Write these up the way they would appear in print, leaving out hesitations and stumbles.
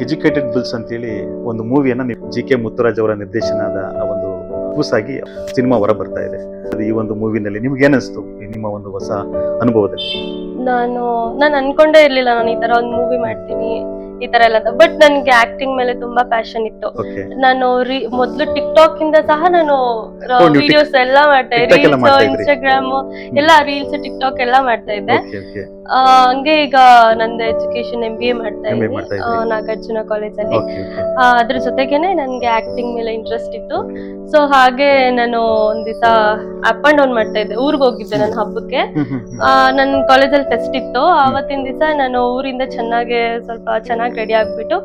Educated Bulls ಅಂತೇಳಿ ಒಂದು ಮೂವಿಯನ್ನ GK. Muthuraj ಅವರ ನಿರ್ದೇಶನದ ಒಂದು ಕೂಸಾಗಿ ಸಿನಿಮಾ ಹೊರ ಬರ್ತಾ ಇದೆ. ಅದು ಈ ಒಂದು ಮೂವಿನಲ್ಲಿ ನಿಮ್ಗೆ ಏನಿಸ್ತು ನಿಮ್ಮ ಒಂದು ಹೊಸ ಅನುಭವದಲ್ಲಿ? ನಾನು ಅನ್ಕೊಂಡೇ ಇರ್ಲಿಲ್ಲ ನಾನು ಈ ತರ ಒಂದು ಮೂವಿ ಮಾಡ್ತೀನಿ ಈ ತರ ಎಲ್ಲ, ಬಟ್ ನನ್ಗೆ ಆಕ್ಟಿಂಗ್ ಮೇಲೆ ತುಂಬಾ ಪ್ಯಾಷನ್ ಇತ್ತು. ನಾನು ಮೊದ್ಲು ಟಿಕ್ ಟಾಕ್ ಇಂದ ಸಹ ನಾನು ವಿಡಿಯೋಸ್ ಎಲ್ಲ ಮಾಡ್ತಾ ಇದ್ದೆ, ರೀಲ್ಸ್, ಇನ್ಸ್ಟಾಗ್ರಾಮ್ ಎಲ್ಲ ರೀಲ್ಸ್, ಟಿಕ್ ಟಾಕ್ ಎಲ್ಲ ಮಾಡ್ತಾ ಇದ್ದೆ. ಹಂಗೆ ಈಗ ನಂದು ಎಜುಕೇಶನ್ MBA ಮಾಡ್ತಾ ಇದ್ದೀನಿ ನಾಗಾರ್ಜುನ ಕಾಲೇಜಲ್ಲಿ. ಅದ್ರ ಜೊತೆಗೇನೆ ನನ್ಗೆ ಆಕ್ಟಿಂಗ್ ಮೇಲೆ ಇಂಟ್ರೆಸ್ಟ್ ಇತ್ತು. ಸೊ ಹಾಗೆ ನಾನು ಒಂದ್ ದಿವಸ ಅಪ್ ಅಂಡ್ ಡೌನ್ ಮಾಡ್ತಾ ಇದ್ದೆ, ಊರ್ಗ್ ಹೋಗಿದ್ದೆ ನನ್ನ ಹಬ್ಬಕ್ಕೆ. ನನ್ ಕಾಲೇಜಲ್ಲಿ ಫೆಸ್ಟ್ ಇತ್ತು. ಆವತ್ತಿನ ದಿವಸ ನಾನು ಊರಿಂದ ಸ್ವಲ್ಪ ಚೆನ್ನಾಗಿ ರೆಡಿ ಆಗ್ಬಿಟ್ಟು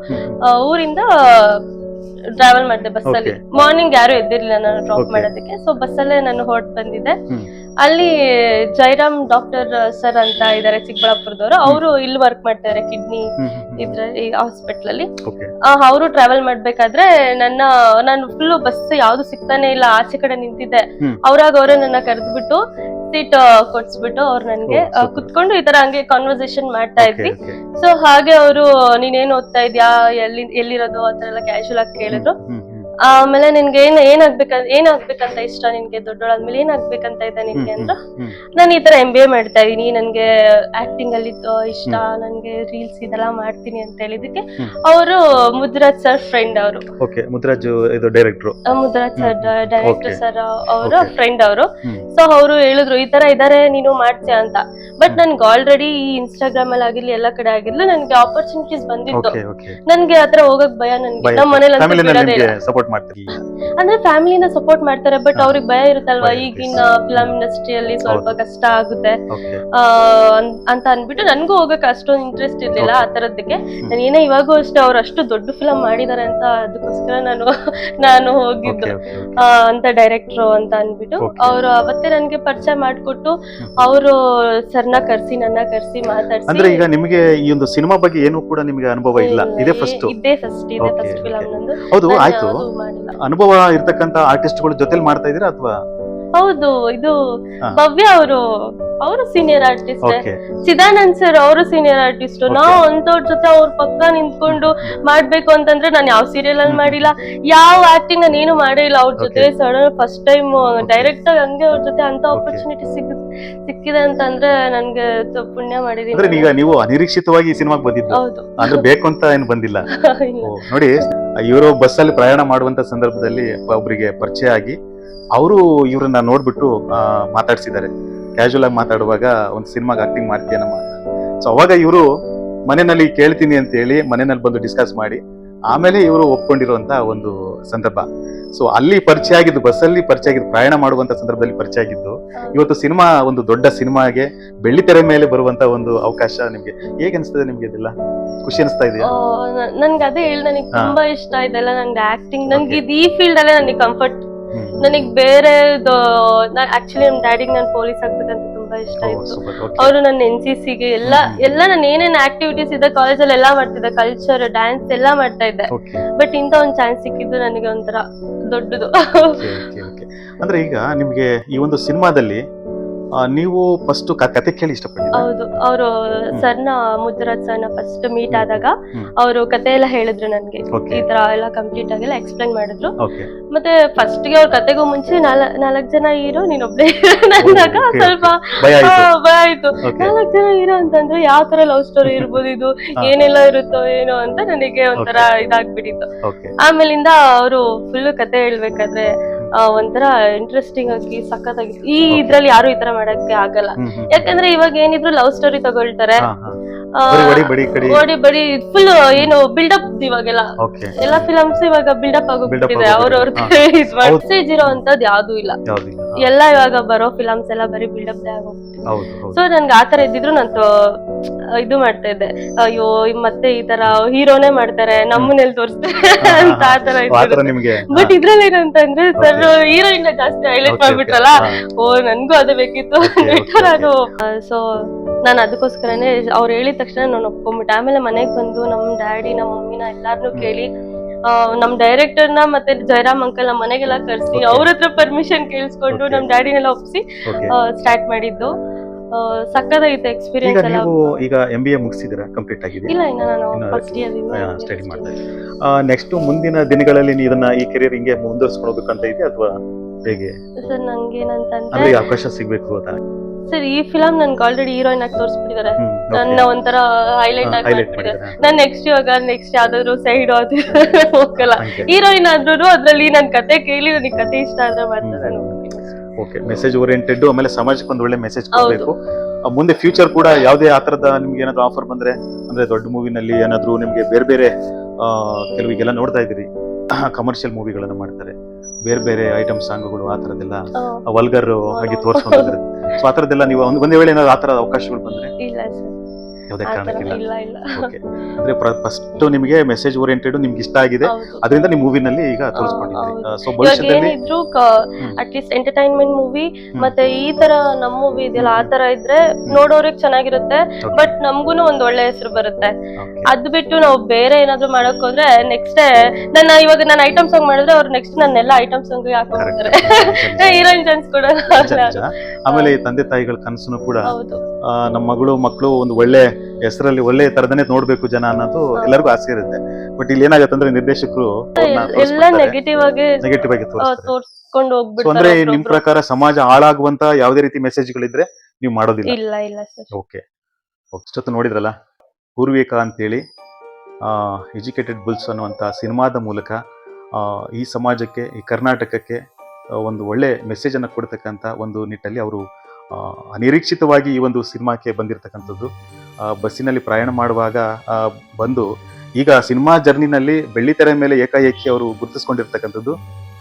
ಊರಿಂದ ಟ್ರಾವೆಲ್ ಮಾಡಿದೆ ಬಸ್ಸಲ್ಲಿ. ಮಾರ್ನಿಂಗ್ ಯಾರು ಎದ್ದಿರ್ಲಿಲ್ಲ ನಾನು ಡ್ರಾಪ್ ಮಾಡೋದಕ್ಕೆ. ಸೊ ಬಸ್ಸಲ್ಲೇ ನಾನು ಹೊರಟ್ ಬಂದಿದ್ದೆ. ಅಲ್ಲಿ ಜೈರಾಮ್ ಡಾಕ್ಟರ್ ಸರ್ ಅಂತ ಇದಾರೆ ಚಿಕ್ಕಬಳ್ಳಾಪುರದವರು. ಅವರು ಇಲ್ಲಿ ವರ್ಕ್ ಮಾಡ್ತಾರೆ ಕಿಡ್ನಿ ಈ ಹಾಸ್ಪಿಟಲ್ ಅಲ್ಲಿ. ಅವರು ಟ್ರಾವೆಲ್ ಮಾಡ್ಬೇಕಾದ್ರೆ ನಾನು ಫುಲ್ ಬಸ್ ಯಾವ್ದು ಸಿಗ್ತಾನೆ ಇಲ್ಲ, ಆಚೆ ಕಡೆ ನಿಂತಿದ್ದೆ. ಅವರೇ ನನ್ನ ಕರೆದ್ಬಿಟ್ಟು ಸೀಟ್ ಕೊಡ್ಸ್ಬಿಟ್ಟು ಅವ್ರು ನನ್ಗೆ ಕುತ್ಕೊಂಡು ಈ ತರ ಹಂಗೆ ಕಾನ್ವರ್ಸೇಷನ್ ಮಾಡ್ತಾ ಇದ್ವಿ. ಸೊ ಹಾಗೆ ಅವರು ನೀನೇನ್ ಓದ್ತಾ ಇದ್ಯಾ, ಎಲ್ಲಿರೋದು ಆತರ ಎಲ್ಲ ಕ್ಯಾಶುಯಲ್ ಆಗಿ ಕೇಳಿದ್ರು. ಆಮೇಲೆ ನಿನ್ಗೆ ಏನಾಗ್ಬೇಕಂತ ಇಷ್ಟ, ನಿನ್ಗೆ ದೊಡ್ಡೋಳಾದ್ಮೇಲೆ ಏನಾಗ್ಬೇಕಂತ ಇದೆ ನಿನ್ಗೆ ಅಂದ್ರು. ನಾನು ಈ ತರ MBA ಮಾಡ್ತಾ ಇದೀನಿ, ನನ್ಗೆ ಆಕ್ಟಿಂಗ್ ಅಲ್ಲಿ ಇಷ್ಟ, ನನ್ಗೆ ರೀಲ್ಸ್ ಇದೆಲ್ಲ ಮಾಡ್ತೀನಿ ಅಂತ ಹೇಳಿದಕ್ಕೆ ಅವರು ಮುದ್ರಾಜ್ ಸರ್ ಫ್ರೆಂಡ್ ಅವರು. ಮುದ್ರಾಜ್ ಸರ್ ಡೈರೆಕ್ಟರ್ ಸರ್ ಅವರ ಫ್ರೆಂಡ್ ಅವರು. ಸೊ ಅವರು ಹೇಳಿದ್ರು ಈ ತರ ಇದಾರೆ ನೀನು ಮಾಡ್ತೀಯ ಅಂತ. ಬಟ್ ನನ್ಗೆ ಆಲ್ರೆಡಿ ಈ ಇನ್ಸ್ಟಾಗ್ರಾಮ್ ಅಲ್ಲಿ ಆಗಿರ್ಲಿ ಎಲ್ಲ ಕಡೆ ಆಗಿರ್ಲಿ ನನ್ಗೆ ಆಪರ್ಚುನಿಟೀಸ್ ಬಂದಿತ್ತು. ನನ್ಗೆ ಆತರ ಹೋಗಕ್ ಭಯ. ನನ್ಗೆ ನಮ್ಮ ಮನೇಲಿ ಅಂದ್ರೆ ಫ್ಯಾಮಿಲಿನ ಸಪೋರ್ಟ್ ಮಾಡ್ತಾರೆ, ಬಟ್ ಅವ್ರಿಗೆ ಭಯ ಇರುತ್ತಲ್ವಾ, ಈಗಿನ ಫಿಲಂ ಇಂಡಸ್ಟ್ರಿಯಲ್ಲಿ ಸ್ವಲ್ಪ ಕಷ್ಟ ಆಗುತ್ತೆ ಅಂತ ಅನ್ಬಿಟ್ಟು ನನ್ಗೂ ಹೋಗಕ್ ಅಷ್ಟೊಂದು ಇಂಟ್ರೆಸ್ಟ್ ಇರ್ಲಿಲ್ಲ ಆ ತರದಕ್ಕೆ. ನಾನು ಏನೇ ಇವಾಗೂ ಅಷ್ಟೇ ಅವ್ರು ಅಷ್ಟು ದೊಡ್ಡ ಫಿಲಂ ಮಾಡಿದಾರೆ ಅಂತ ಅದಕ್ಕೋಸ್ಕರ ನಾನು ಹೋಗಿದ್ದು ಅಂತ ಡೈರೆಕ್ಟ್ರು ಅಂತ ಅನ್ಬಿಟ್ಟು. ಅವರು ಅವತ್ತೇ ನನ್ಗೆ ಪರಿಚಯ ಮಾಡ್ಕೊಟ್ಟು ಅವರು ಸರ್ನ ಕರ್ಸಿ ನನ್ನ ಕರ್ಸಿ ಮಾತಾಡ್ಸಿ. ಅಂದ್ರೆ ಈಗ ನಿಮಗೆ ಈ ಒಂದು ಸಿನಿಮಾ ಬಗ್ಗೆ ಏನು ಕೂಡ ನಿಮಗೆ ಅನುಭವ ಇಲ್ಲ, ಇದೇ ಫಸ್ಟ್ ಫಿಲಂ ನಂದು. ಹೌದು, ಆಯ್ತು. ಅನುಭವ ಇರ್ತಕ್ಕಂತ ಆರ್ಟಿಸ್ಟ್ಗಳ ಜೊತೆಲಿ ಮಾಡ್ತಾ ಇದೀರಾ ಅಥವಾ? ಹೌದು, ಇದು ಭವ್ಯ ಅವರು ಸೀನಿಯರ್ ಆರ್ಟಿಸ್ಟ್, ಚಿದಾನಂದ್ ಸರ್ ಅವರು ಸೀನಿಯರ್ ಆರ್ಟಿಸ್ಟ್. ನಾವು ಅಂತವ್ರ ಜೊತೆ ಅವ್ರ ಪಕ್ಕ ನಿಂತ್ಕೊಂಡು ಮಾಡ್ಬೇಕು ಅಂತಂದ್ರೆ ನಾನು ಯಾವ ಸೀರಿಯಲ್ ಅಲ್ಲಿ ಮಾಡಿಲ್ಲ, ಯಾವ ಆಕ್ಟಿಂಗ್ ನಾನು ಏನು ಮಾಡೇ ಇಲ್ಲ ಅವ್ರ ಜೊತೆ. ಸಡನ್ ಫಸ್ಟ್ ಟೈಮ್ ಡೈರೆಕ್ಟ್ ಆಗಿ ಹಂಗೆ ಅವ್ರ ಜೊತೆ ಅಂತ ಆಪರ್ಚುನಿಟಿ ಸಿಕ್ಕಿದೆ ಅಂತಂದ್ರೆ ನನ್ಗೆ ಪುಣ್ಯ ಮಾಡಿದೀನಿ. ಈಗ ನೀವು ಅನಿರೀಕ್ಷಿತವಾಗಿ ಈ ಸಿನಿಮಾಗೆ ಬಂದಿದ್ದು ಅಂದ್ರೆ ಬೇಕು ಅಂತ ಏನು ಬಂದಿಲ್ಲ. ನೋಡಿ, ಇವರು ಬಸ್ ಅಲ್ಲಿ ಪ್ರಯಾಣ ಮಾಡುವಂತ ಸಂದರ್ಭದಲ್ಲಿ ಒಬ್ಬರಿಗೆ ಪರಿಚಯ ಆಗಿ ಅವರು ಇವ್ರನ್ನ ನೋಡ್ಬಿಟ್ಟು ಮಾತಾಡ್ಸಿದ್ದಾರೆ. ಕ್ಯಾಶುಯಲ್ ಆಗಿ ಮಾತಾಡುವಾಗ ಒಂದು ಸಿನಿಮಾಗೆ ಆಕ್ಟಿಂಗ್ ಮಾಡ್ತೀಯನಮ್ಮ ಅಂತ. ಸೊ ಅವಾಗ ಇವರು ಮನೆಯಲ್ಲಿ ಕೇಳ್ತೀನಿ ಅಂತ ಹೇಳಿ ಮನೆಯಲ್ಲಿ ಬಂದು ಡಿಸ್ಕಸ್ ಮಾಡಿ ಆಮೇಲೆ ಇವರು ಒಪ್ಕೊಂಡಿರುವಂತ ಒಂದು ಸಂದರ್ಭ. ಸೊ ಅಲ್ಲಿ ಪರಿಚಯ ಆಗಿದ್ದು, ಬಸ್ಸಲ್ಲಿ ಪರಿಚಯ ಆಗಿದ್ದು, ಪ್ರಯಾಣ ಮಾಡುವಂತ ಸಂದರ್ಭದಲ್ಲಿ ಪರಿಚಯ ಆಗಿದ್ದು. ಇವತ್ತು ಸಿನಿಮಾ, ಒಂದು ದೊಡ್ಡ ಸಿನಿಮಾಗೆ ಬೆಳ್ಳಿತೆರೆ ಮೇಲೆ ಬರುವಂತ ಒಂದು ಅವಕಾಶ ನಿಮ್ಗೆ ಹೇಗೆ ಅನಿಸ್ತದೆ? ನಿಮ್ಗೆ ಇದೆಲ್ಲ ಖುಷಿ ಅನಿಸ್ತಾ ಇದೆಯಾ? ನನ್ಗೆ ಅದೇ ಹೇಳಿ, ನನಗೆ ತುಂಬಾ ಇಷ್ಟ ಇದೆಲ್ಲ. ನಂಗೆ ಆಕ್ಟಿಂಗ್, ನನ್ಗೆ ಈ ಫೀಲ್ಡ್ ಅಲ್ಲೇ ನನಗೆ ಕಂಫರ್ಟ್. ನನಗ್ ಬೇರೆ ಆಕ್ಚುಲಿ ನಮ್ ಡ್ಯಾಡಿಗೆ ನಾನು ಪೊಲೀಸ್ ಆಗ್ಬೇಕಂತ ತುಂಬಾ ಇಷ್ಟ ಇತ್ತು. ಅವರು ನನ್ನ NCCಗೆ ಎಲ್ಲ ನಾನು ಏನೇನ್ ಆಕ್ಟಿವಿಟೀಸ್ ಇದೆ ಕಾಲೇಜಲ್ಲಿ ಎಲ್ಲಾ ಮಾಡ್ತಿದ್ದೆ, ಕಲ್ಚರ್, ಡ್ಯಾನ್ಸ್ ಎಲ್ಲಾ ಮಾಡ್ತಾ ಇದ್ದೆ. ಬಟ್ ಇಂತ ಒಂದ್ ಚಾನ್ಸ್ ಸಿಕ್ಕಿದ್ದು ನನಗೆ ಒಂಥರ ದೊಡ್ಡದು. ಅಂದ್ರೆ ಈಗ ನಿಮ್ಗೆ ಈ ಒಂದು ಸಿನಿಮಾದಲ್ಲಿ ನೀವು ಫಸ್ಟ್ ಕತೆ ಕೇಳಿ ಇಷ್ಟಪಟ್ಟಿದ್ದೀರಾ? ಹೌದು, ಅವರು ಸರ್ನ ಮುದ್ರಾಜ್ ಸರ್ನ ಫಸ್ಟ್ ಮೀಟ್ ಆದಾಗ ಅವರು ಕತೆ ಎಲ್ಲ ಹೇಳಿದ್ರು ನನ್ಗೆ. ಈ ತರ ಎಲ್ಲ ಕಂಪ್ಲೀಟ್ ಆಗಿ ಎಕ್ಸ್ಪ್ಲೈನ್ ಮಾಡಿದ್ರು. ಮತ್ತೆ ಫಸ್ಟ್ ಗೆ ಅವ್ರ ಕತೆಗೂ ಮುಂಚೆ 4 ಜನ ಹೀರೋ, ನೀನೊಬ್ಳೆ ಅಂದಾಗ ಸ್ವಲ್ಪ ಭಯ ಆಯ್ತು. 4 ಜನ ಹೀರೋ ಅಂತಂದ್ರೆ ಯಾವ ತರ ಲವ್ ಸ್ಟೋರಿ ಇರ್ಬೋದು, ಇದು ಏನೆಲ್ಲ ಇರುತ್ತೋ ಏನೋ ಅಂತ ನನಗೆ ಒಂಥರ ಇದಾಗ್ಬಿಟ್ಟಿತ್ತು. ಆಮೇಲಿಂದ ಅವರು ಫುಲ್ ಕತೆ ಹೇಳ್ಬೇಕಾದ್ರೆ ಒಂಥರ ಇಂಟ್ರೆಸ್ಟಿಂಗ್ ಆಗಿ ಸಖತ್ತಾಗಿ. ಈ ಇದ್ರಲ್ಲಿ ಯಾರು ಈ ತರ ಮಾಡಕ್ಕೆ ಆಗಲ್ಲ, ಯಾಕಂದ್ರೆ ಇವಾಗ ಏನಿದ್ರು ಲವ್ ಸ್ಟೋರಿ ತಗೊಳ್ತಾರೆ, ಓಡಿ ಬಡಿ ಫುಲ್ ಏನು ಬಿಲ್ಡಪ್. ಇವಾಗೆಲ್ಲ ಎಲ್ಲ ಫಿಲಮ್ಸ್ ಇವಾಗ ಬಿಲ್ಡಪ್ ಆಗೋಗ್ಬಿಟ್ಟಿದೆ. ಅವ್ರವ್ರ ಮೆಸೇಜ್ ಇರೋ ಅಂತದ್ ಯಾವ್ದು ಇಲ್ಲ, ಎಲ್ಲ ಇವಾಗ ಬರೋ ಫಿಲಮ್ಸ್ ಎಲ್ಲ ಬರೀ ಬಿಲ್ಡಪ್ ಆಗೋಗ್ಬಿಟ್ಟಿದೆ. ಸೊ ನನ್ಗೆ ಆತರ ಇದ್ದಿದ್ರು ನಾನು ಇದು ಮಾಡ್ತಾ ಇದ್ದೆ, ಅಯ್ಯೋ ಮತ್ತೆ ಈ ತರ ಹೀರೋನೇ ಮಾಡ್ತಾರೆ, ನಮ್ಮನೆಲ್ ತೋರಿಸ್ತಾರೆ ಅಂತ ಆತರ ಇದ್ದಿದ್ರು. ಬಟ್ ಇದ್ರಲ್ಲಿ ಏನಂತಂದ್ರೆ ಸರ್ ಹೀರೋಯಿನ್ ಜಾಸ್ತಿ ಹೈಲೈಟ್ ಮಾಡ್ಬಿಟ್ರಲ್ಲ, ನನ್ಗೂ ಅದು ಬೇಕಿತ್ತು ಅಂದ್ಬಿಟ್ಟು ನಾನು. ಸೊ ನಾನು ಅದಕ್ಕೋಸ್ಕರನೇ ಅವ್ರು ಹೇಳಿದ ತಕ್ಷಣ ನಾನು ಒಪ್ಕೊಂಡ್ಬಿಟ್ಟೆ. ಆಮೇಲೆ ಮನೆಗ್ ಬಂದು ನಮ್ ಡ್ಯಾಡಿ, ನಮ್ಮ ಮಮ್ಮಿನ ಎಲ್ಲಾರ್ನು ಕೇಳಿ, ನಮ್ ಡೈರೆಕ್ಟರ್ನ ಮತ್ತೆ ಜಯರಾಮ್ ಅಂಕಲ್ ನಮ್ಮ ಮನೆಗೆಲ್ಲ ಕರ್ಸಿ ಅವ್ರ ಹತ್ರ ಪರ್ಮಿಷನ್ ಕೇಳಿಸ್ಕೊಂಡು ನಮ್ ಡ್ಯಾಡಿನೆಲ್ಲ ಒಪ್ಸಿ ಸ್ಟಾರ್ಟ್ ಮಾಡಿದ್ದು. ಸಕ್ಕದಾಗಿತ್ತು ಈಗ ಎಕ್ಸ್ಪೀರಿಯನ್ಸ್ ಎಲ್ಲ. ನೀವು ಈಗ MBA ಮುಗಿಸಿದಿರಾ, ಕಂಪ್ಲೀಟ್ ಆಗಿದೆ? ಇಲ್ಲ, ಇನ್ನು ನಾನು ಇನ್ನು ಫಸ್ಟ್ ಇಯರ್ ಸ್ಟಡಿ ಮಾಡ್ತಾ ಇದ್ದೀವಿ. ನೆಕ್ಸ್ಟ್ ಮುಂದಿನ ದಿನಗಳಲ್ಲಿ ಇದನ್ನ ಈ ಕೆರಿಯರ್ ಹಿಂಗೆ ಮುಂದುವರಿಸ್ಕೊಂಡು ಹೋಗ್ಬೇಕಂತ ಇದೆ ಅಥವಾ ಹೇಗೆ? ಸರ್ ನಂಗೇನಂತಂದ್ರೆ ಅಂದ್ರೆ ಈ ಅವಕಾಶ ಸಿಗ್ಬೇಕು ಅಂತ. ಸರ್ ಈ ಫಿಲಮ್ ನನ್ಗೆ ಆಲ್ರೆಡಿ ಹೀರೋಯಿನ್ ಆಗಿ ತೋರಿಸ್ಬಿಟ್ಟಿದ್ದಾರೆ, ನನ್ನ ಒಂಥರ ಹೈಲೈಟ್ ಆಗಿ ಹೈಲೈಟ್ ಮಾಡ್ಬಿಟ್ಟಿದ್ದಾರೆ. ಮಾಡಿದ್ದಾರೆ. ನಾನ್ ನೆಕ್ಸ್ಟ್ ಯಾವ್ದಾದ್ರು ಸೈಡ್ ಅದು ಹೋಗಲ್ಲ, ಹೀರೋಯಿನ್ ಆದ್ರೂ ಅದ್ರಲ್ಲಿ ನನ್ ಕತೆ ಕೇಳಿ ನನಗೆ ಕತೆ ಇಷ್ಟ ಆದ್ರೆ ಮಾತ್ರ ನಾನು ಹೋಗ್ತೀನಿ. ಓಕೆ, ಮೆಸೇಜ್ ಓರಿಯೆಂಟೆಡ್, ಆಮೇಲೆ ಸಮಾಜಕ್ಕೆ ಒಂದು ಒಳ್ಳೆ ಮೆಸೇಜ್ ಕೊಡಬೇಕು. ಮುಂದೆ ಫ್ಯೂಚರ್ ಕೂಡ ಯಾವುದೇ ಆತರದ ನಿಮ್ಗೆ ಏನಾದ್ರು ಆಫರ್ ಬಂದ್ರೆ, ಅಂದ್ರೆ ದೊಡ್ಡ ಮೂವಿನಲ್ಲಿ ಏನಾದ್ರು ನಿಮ್ಗೆ ಬೇರೆ ಬೇರೆ ಕೆಲವಿಗೆಲ್ಲ ನೋಡ್ತಾ ಇದ್ದೀರಿ ಕಮರ್ಷಿಯಲ್ ಮೂವಿಗಳನ್ನ ಮಾಡ್ತಾರೆ, ಬೇರೆ ಬೇರೆ ಐಟಮ್ ಸಾಂಗ್ಗಳು ಆ ತರದೆಲ್ಲ ವಲ್ಗರ್ ಆಗಿ ತೋರಿಸ್ಕೊಂಡಿದ್ದಾರೆ. ಸೊ ಆ ತರದೆಲ್ಲ ನೀವು ಒಂದೇ ವೇಳೆ ಏನಾದ್ರು ಆ ತರದ ಅವಕಾಶಗಳು ಬಂದ್ರೆ? ಇಲ್ಲ ಸರ್, ಯಾವುದೇ ಕಾರಣಕ್ಕಿಲ್ಲ. ಇಲ್ಲ. ಓಕೆ, ಅಂದ್ರೆ ಫಸ್ಟ್ ನಿಮಗೆ ಮೆಸೇಜ್ ಓರಿಯೆಂಟೆಡ್ ನಿಮ್ಗೆ ಇಷ್ಟ ಆಗಿದೆ, ಅದರಿಂದ ನೀವು ಮೂವಿನಲ್ಲಿ ಈಗ ತೋರಿಸ್ಕೊಂಡಿದ್ರಿ. ಸೊ ಭವಿಷ್ಯದಲ್ಲಿ ಏನಿದ್ರು ಅಟ್ಲೀಸ್ಟ್ ಎಂಟರ್ಟೈನ್ಮೆಂಟ್ ಮೂವಿ ಮತ್ತೆ ಈ ತರ ನಮ್ ಮೂವಿ ಇದೆಯಲ್ಲ ಆ ತರ ಇದ್ರೆ ನೋಡೋರಿಗೆ ಚೆನ್ನಾಗಿರುತ್ತೆ, ಬಟ್ ನಮ್ಗೂನು ಒಂದ್ ಒಳ್ಳೆ ಹೆಸರು ಬರುತ್ತೆ. ಅದ್ ಬಿಟ್ಟು ನಾವು ಬೇರೆ ಏನಾದ್ರು ಮಾಡಕ್ ಹೋದ್ರೆ ನೆಕ್ಸ್ಟ್ ಇವಾಗ ನಾನು ಐಟಮ್ ಸಾಂಗ್ ಮಾಡಿದ್ರೆ ಅವ್ರು ನೆಕ್ಸ್ಟ್ ನನ್ನೆಲ್ಲ ಐಟಮ್ ಸಾಂಗ್ ಹಾಕೊಂಡ್ತಾರೆ, ಹೀರೋಯಿನ್ ಚಾನ್ಸ್ ಕೂಡ. ಆಮೇಲೆ ಈ ತಂದೆ ತಾಯಿಗಳ ಕನಸನ್ನು ಕೂಡ ಹೌದು, ನಮ್ಮ ಮಕ್ಕಳು ಒಂದು ಒಳ್ಳೆ ಹೆಸರಲ್ಲಿ ಒಳ್ಳೆ ತರದನೆ ನೋಡ್ಬೇಕು ಜನ ಅನ್ನೋದು ಎಲ್ಲರಿಗೂ ಆಸೆ ಇರುತ್ತೆ. ಬಟ್ ಇಲ್ಲಿ ಏನಾಗತ್ತಂದ್ರೆ ನಿರ್ದೇಶಕರು ಎಲ್ಲ ನೆಗೆಟಿವ್ ಆಗಿ ತೋರ್ಸ್ಕೊಂಡು So ಅಂದ್ರೆ ನಿಮ್ ಹೋಗ್ಬಿಡ್ತಾರೆ. ಪ್ರಕಾರ ಸಮಾಜ ಹಾಳಾಗುವಂತ ಯಾವುದೇ ರೀತಿ ಮೆಸೇಜ್ಗಳಿದ್ರೆ ನೀವು ಮಾಡೋದಿಲ್ಲ? ಇಲ್ಲ ಸರ್. ಓಕೆ, ಇಷ್ಟೊತ್ತು ನೋಡಿದ್ರಲ್ಲ ಪೂರ್ವಿಕಾ ಅಂತೇಳಿ ಎಜುಕೇಟೆಡ್ ಬುಲ್ಸ್ ಅನ್ನುವಂಥ ಸಿನಿಮಾದ ಮೂಲಕ ಈ ಸಮಾಜಕ್ಕೆ, ಈ ಕರ್ನಾಟಕಕ್ಕೆ ಒಂದು ಒಳ್ಳೆ ಮೆಸೇಜನ್ನು ಕೊಡ್ತಕ್ಕಂಥ ಒಂದು ನಿಟ್ಟಲ್ಲಿ ಅವರು ಅನಿರೀಕ್ಷಿತವಾಗಿ ಈ ಒಂದು ಸಿನಿಮಾಕ್ಕೆ ಬಂದಿರತಕ್ಕಂಥದ್ದು. ಬಸ್ಸಿನಲ್ಲಿ ಪ್ರಯಾಣ ಮಾಡುವಾಗ ಬಂದು ಈಗ ಸಿನಿಮಾ ಜರ್ನಿನಲ್ಲಿ ಬೆಳ್ಳಿತೆರೆ ಮೇಲೆ ಏಕಾಏಕಿ ಅವರು ಗುರುತಿಸ್ಕೊಂಡಿರ್ತಕ್ಕಂಥದ್ದು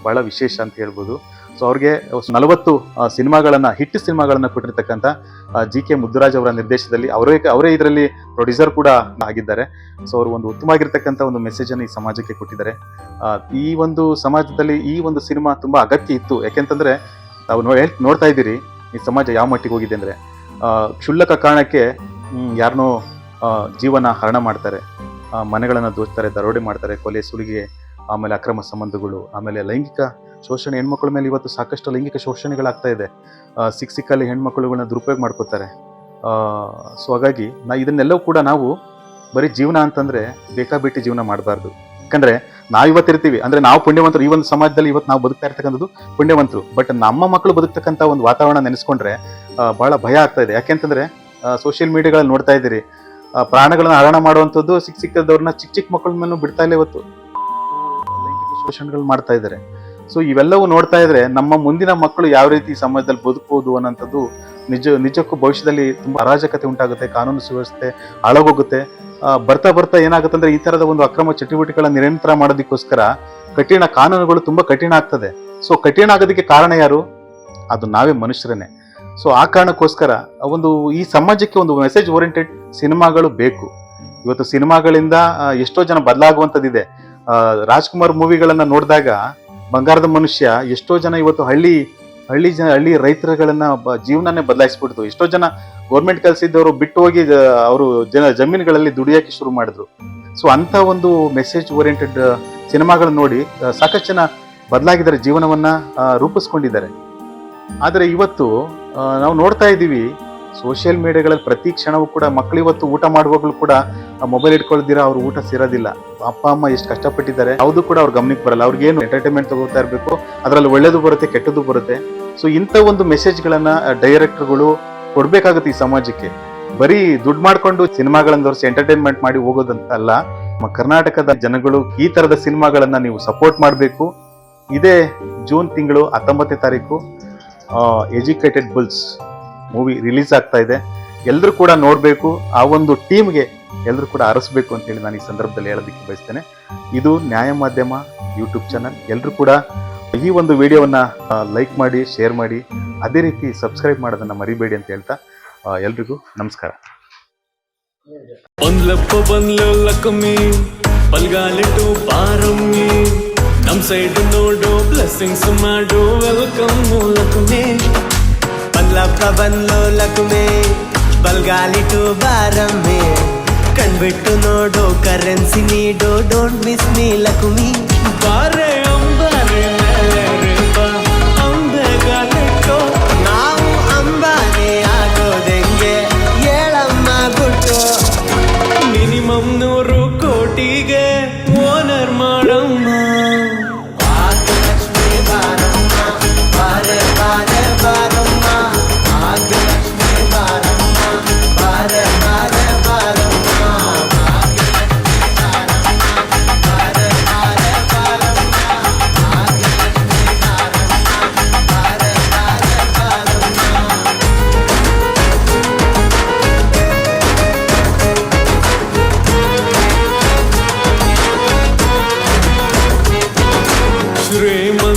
ಬಹಳ ವಿಶೇಷ ಅಂತ ಹೇಳ್ಬೋದು. ಸೊ ಅವ್ರಿಗೆ 40 ಸಿನಿಮಾಗಳನ್ನ ಹಿಟ್ ಸಿನಿಮಾಗಳನ್ನ ಕೊಟ್ಟಿರ್ತಕ್ಕಂಥ GK ಮುದ್ದುರಾಜ್ ಅವರ ನಿರ್ದೇಶನದಲ್ಲಿ ಅವರೇ ಇದರಲ್ಲಿ ಪ್ರೊಡ್ಯೂಸರ್ ಕೂಡ ಆಗಿದ್ದಾರೆ. ಸೊ ಅವರು ಒಂದು ಉತ್ತಮವಾಗಿರ್ತಕ್ಕಂಥ ಒಂದು ಮೆಸೇಜ್ ಅನ್ನು ಈ ಸಮಾಜಕ್ಕೆ ಕೊಟ್ಟಿದ್ದಾರೆ. ಈ ಒಂದು ಸಮಾಜದಲ್ಲಿ ಈ ಒಂದು ಸಿನಿಮಾ ತುಂಬಾ ಅಗತ್ಯ ಇತ್ತು. ಯಾಕೆಂತಂದ್ರೆ ತಾವು ನೋಡ್ತಾ ಇದ್ದೀರಿ ಈ ಸಮಾಜ ಯಾವ ಮಟ್ಟಿಗೆ ಹೋಗಿದೆ ಅಂದ್ರೆ, ಕ್ಷುಲ್ಲಕ ಕಾರಣಕ್ಕೆ ಯಾರನ್ನೋ ಜೀವನ ಹರಣ ಮಾಡ್ತಾರೆ, ಮನೆಗಳನ್ನ ದೋಚ್ತಾರೆ, ದರೋಡೆ ಮಾಡ್ತಾರೆ, ಕೊಲೆ ಸುಲಿಗೆ, ಆಮೇಲೆ ಅಕ್ರಮ ಸಂಬಂಧಗಳು, ಆಮೇಲೆ ಲೈಂಗಿಕ ಶೋಷಣೆ. ಹೆಣ್ಮಕ್ಳ ಮೇಲೆ ಇವತ್ತು ಸಾಕಷ್ಟು ಲೈಂಗಿಕ ಶೋಷಣೆಗಳಾಗ್ತಾ ಇದೆ. ಸಿಕ್ಕಲ್ಲಿ ಹೆಣ್ಮಕ್ಳುಗಳನ್ನ ದುರುಪಯೋಗ ಮಾಡ್ಕೋತಾರೆ. ಸೊ ಹಾಗಾಗಿ ಇದನ್ನೆಲ್ಲವೂ ಕೂಡ ನಾವು ಬರೀ ಜೀವನ ಅಂತಂದ್ರೆ ಬೇಕಾಬಿಟ್ಟಿ ಜೀವನ ಮಾಡಬಾರ್ದು. ಯಾಕಂದ್ರೆ ನಾವು ಇವತ್ತಿರ್ತೀವಿ ಅಂದ್ರೆ ನಾವು ಪುಣ್ಯವಂತರು, ಈ ಒಂದು ಸಮಾಜದಲ್ಲಿ ಇವತ್ತು ನಾವು ಬದುಕ್ತಾ ಇರ್ತಕ್ಕಂಥದ್ದು ಪುಣ್ಯವಂತರು. ಬಟ್ ನಮ್ಮ ಮಕ್ಕಳು ಬದುಕ್ತಕ್ಕಂಥ ಒಂದು ವಾತಾವರಣ ನೆನೆಸ್ಕೊಂಡ್ರೆ ಬಹಳ ಭಯ ಆಗ್ತಾ ಇದೆ. ಯಾಕೆಂತಂದ್ರೆ ಸೋಷಿಯಲ್ ಮೀಡಿಯಾಗಳಲ್ಲಿ ನೋಡ್ತಾ ಇದ್ದೀರಿ, ಪ್ರಾಣಗಳನ್ನ ಹರಣ ಮಾಡುವಂಥದ್ದು, ಸಿಕ್ಕದವ್ರನ್ನ ಚಿಕ್ಕ ಮಕ್ಕಳ ಮೇಲೂ ಬಿಡ್ತಾ ಇಲ್ಲ, ಇವತ್ತು ಲೈಂಗಿಕ ಶೋಷಣೆಗಳು ಮಾಡ್ತಾ ಇದ್ದಾರೆ. ಸೊ ಇವೆಲ್ಲವೂ ನೋಡ್ತಾ ಇದ್ರೆ ನಮ್ಮ ಮುಂದಿನ ಮಕ್ಕಳು ಯಾವ ರೀತಿ ಸಮಾಜದಲ್ಲಿ ಬದುಕಬಹುದು ಅನ್ನೋಂಥದ್ದು ನಿಜಕ್ಕೂ ಭವಿಷ್ಯದಲ್ಲಿ ತುಂಬಾ ಅರಾಜಕತೆ ಉಂಟಾಗುತ್ತೆ, ಕಾನೂನು ಸುವ್ಯವಸ್ಥೆ ಹಾಳಾಗೋಗುತ್ತೆ. ಬರ್ತಾ ಏನಾಗುತ್ತೆ ಅಂದ್ರೆ ಈ ತರದ ಒಂದು ಅಕ್ರಮ ಚಟುವಟಿಕೆಗಳನ್ನ ನಿರಂತರ ಮಾಡೋದಕ್ಕೋಸ್ಕರ ಕಠಿಣ ಕಾನೂನುಗಳು ತುಂಬಾ ಕಠಿಣ ಆಗ್ತದೆ. ಸೊ ಕಠಿಣ ಆಗೋದಕ್ಕೆ ಕಾರಣ ಯಾರು? ಅದು ನಾವೇ ಮನುಷ್ಯರನ್ನೇ. ಸೊ ಆ ಕಾರಣಕ್ಕೋಸ್ಕರ ಈ ಸಮಾಜಕ್ಕೆ ಒಂದು ಮೆಸೇಜ್ ಓರಿಯೆಂಟೆಡ್ ಸಿನಿಮಾಗಳು ಬೇಕು. ಇವತ್ತು ಸಿನಿಮಾಗಳಿಂದ ಎಷ್ಟೋ ಜನ ಬದಲಾಗುವಂಥದ್ದಿದೆ. ರಾಜ್ಕುಮಾರ್ ಮೂವಿಗಳನ್ನ ನೋಡಿದಾಗ ಬಂಗಾರದ ಮನುಷ್ಯ ಎಷ್ಟೋ ಜನ ಇವತ್ತು ಹಳ್ಳಿ ರೈತರುಗಳನ್ನ ಜೀವನನೇ ಬದಲಾಯಿಸ್ಬಿಡ್ತು. ಎಷ್ಟೋ ಜನ ಗೌರ್ಮೆಂಟ್ ಕೆಲಸದವರು ಬಿಟ್ಟು ಹೋಗಿ ಅವರು ಜಮೀನುಗಳಲ್ಲಿ ದುಡಿಯೋಕೆ ಶುರು ಮಾಡಿದ್ರು. ಸೊ ಅಂತ ಒಂದು ಮೆಸೇಜ್ ಓರಿಯೆಂಟೆಡ್ ಸಿನಿಮಾಗಳನ್ನ ನೋಡಿ ಸಾಕಷ್ಟು ಜನ ಬದಲಾಗಿದ್ದಾರೆ, ಜೀವನವನ್ನ ರೂಪಿಸ್ಕೊಂಡಿದ್ದಾರೆ. ಆದರೆ ಇವತ್ತು ನಾವು ನೋಡ್ತಾ ಇದ್ದೀವಿ ಸೋಷಿಯಲ್ ಮೀಡಿಯಾಗಳಲ್ಲಿ ಪ್ರತಿ ಕ್ಷಣವೂ ಕೂಡ ಮಕ್ಕಳು ಇವತ್ತು ಊಟ ಮಾಡುವಾಗಲೂ ಕೂಡ ಮೊಬೈಲ್ ಇಟ್ಕೊಳ್ದಿರಾ ಅವ್ರು ಊಟ ಸೇರೋದಿಲ್ಲ. ಅಪ್ಪ ಅಮ್ಮ ಎಷ್ಟು ಕಷ್ಟಪಟ್ಟಿದ್ದಾರೆ ಯಾವುದು ಕೂಡ ಅವ್ರ ಗಮನಕ್ಕೆ ಬರಲ್ಲ. ಅವ್ರಿಗೇನು ಎಂಟರ್ಟೈನ್ಮೆಂಟ್ ತಗೋತಾ ಇರಬೇಕು, ಅದರಲ್ಲಿ ಒಳ್ಳೇದು ಬರುತ್ತೆ ಕೆಟ್ಟದ್ದು ಬರುತ್ತೆ. ಸೊ ಇಂಥ ಒಂದು ಮೆಸೇಜ್ಗಳನ್ನ ಡೈರೆಕ್ಟರ್ಗಳು ಕೊಡ್ಬೇಕಾಗುತ್ತೆ ಈ ಸಮಾಜಕ್ಕೆ. ಬರೀ ದುಡ್ಡು ಮಾಡ್ಕೊಂಡು ಸಿನಿಮಾಗಳನ್ನ ತೋರಿಸಿ ಎಂಟರ್ಟೈನ್ಮೆಂಟ್ ಮಾಡಿ ಹೋಗೋದಂತ ಅಲ್ಲ. ನಮ್ಮ ಕರ್ನಾಟಕದ ಜನಗಳು ಈ ತರದ ಸಿನಿಮಾಗಳನ್ನ ನೀವು ಸಪೋರ್ಟ್ ಮಾಡಬೇಕು. ಇದೇ ಜೂನ್ ತಿಂಗಳು 19ನೇ ತಾರೀಕು ಎಜುಕೇಟೆಡ್ ಬುಲ್ಸ್ ಮೂವಿ ರಿಲೀಸ್ ಆಗ್ತಾ ಇದೆ. ಎಲ್ಲರೂ ಕೂಡ ನೋಡಬೇಕು. ಆ ಒಂದು ಟೀಮ್ಗೆ ಎಲ್ಲರೂ ಕೂಡ ಅರಸಬೇಕು ಅಂತೇಳಿ ನಾನು ಈ ಸಂದರ್ಭದಲ್ಲಿ ಹೇಳೋದಕ್ಕೆ ಬಯಸ್ತೇನೆ. ಇದು ನ್ಯಾಯ ಮಾಧ್ಯಮ ಯೂಟ್ಯೂಬ್ ಚಾನಲ್. ಎಲ್ಲರೂ ಕೂಡ ಈ ಒಂದು ವಿಡಿಯೋವನ್ನ ಲೈಕ್ ಮಾಡಿ, ಶೇರ್ ಮಾಡಿ, ಅದೇ ರೀತಿ ಸಬ್ಸ್ಕ್ರೈಬ್ ಮಾಡೋದನ್ನ ಮರಿಬೇಡಿ ಅಂತ ಹೇಳ್ತಾ ಎಲ್ರಿಗೂ ನಮಸ್ಕಾರ. ನಮ್ ಸೈಡ್ ನೋಡು ಬ್ಲೆಸ್ಸಿಂಗ್ಸ್ ಮಾಡು ವೆಲ್ಕಮ್ ಲಕ್ಷ್ಮಿ ಬಲ್ಲಪ್ಪ ಬಂದ್ಲು ಲಕ್ಷ್ಮಿ ಬಲ್ಗಾಲಿಟು ಬಾರಮ್ಮಿ ಕಣ್ಬಿಟ್ಟು ನೋಡು ಕರೆನ್ಸಿ ನೀಡು ಡೋಂಟ್ ಮಿಸ್ ಮೀ ಲಕ್ಷ್ಮಿ ಬಾರೆ ಅಂಬಾರೆ ಅಂಬೆಗಾಲಿಟ್ಟು ನಾವು ಅಂಬಾನೆ ಆಗೋದೆಂಗೆ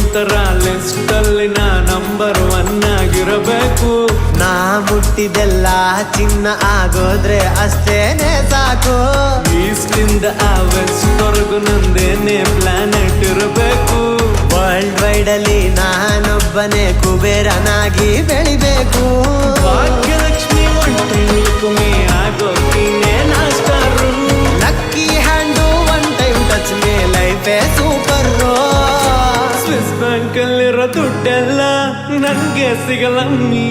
ಒಂಥರ ಲಿಸ್ಟ್ ಅಲ್ಲಿ ನಾ ನಂಬರ್ 1 ಆಗಿರಬೇಕು. ನಾ ಮುಟ್ಟಿದೆಲ್ಲ ಚಿನ್ನ ಆಗೋದ್ರೆ ಅಷ್ಟೇನೆ ಸಾಕು. ಈಸ್ಟಿಂದ ಆ ವೆಸ್ಟ್ವರೆಗೂ ನಂದೇನೆ ಪ್ಲಾನೆಟ್ ಇರಬೇಕು. ವರ್ಲ್ಡ್ ವೈಡ್ ಅಲ್ಲಿ ನಾನೊಬ್ಬನೇ ಕುಬೇರನಾಗಿ ಬೆಳಿಬೇಕು. ಭಾಗ್ಯಲಕ್ಷ್ಮಿ ಒಂಟೆ ಆಗೋತೀನಿ ನಾ star. Lucky hand one time touch me ಲೈಫೇ ಸೂಪರ್. ಸ್ವಿಸ್ ಬ್ಯಾಂಕ್ ಅಲ್ಲಿರೋ ದುಡ್ಡೆಲ್ಲ ನಂಗೆ ಸಿಗಲಮ್ಮಿ.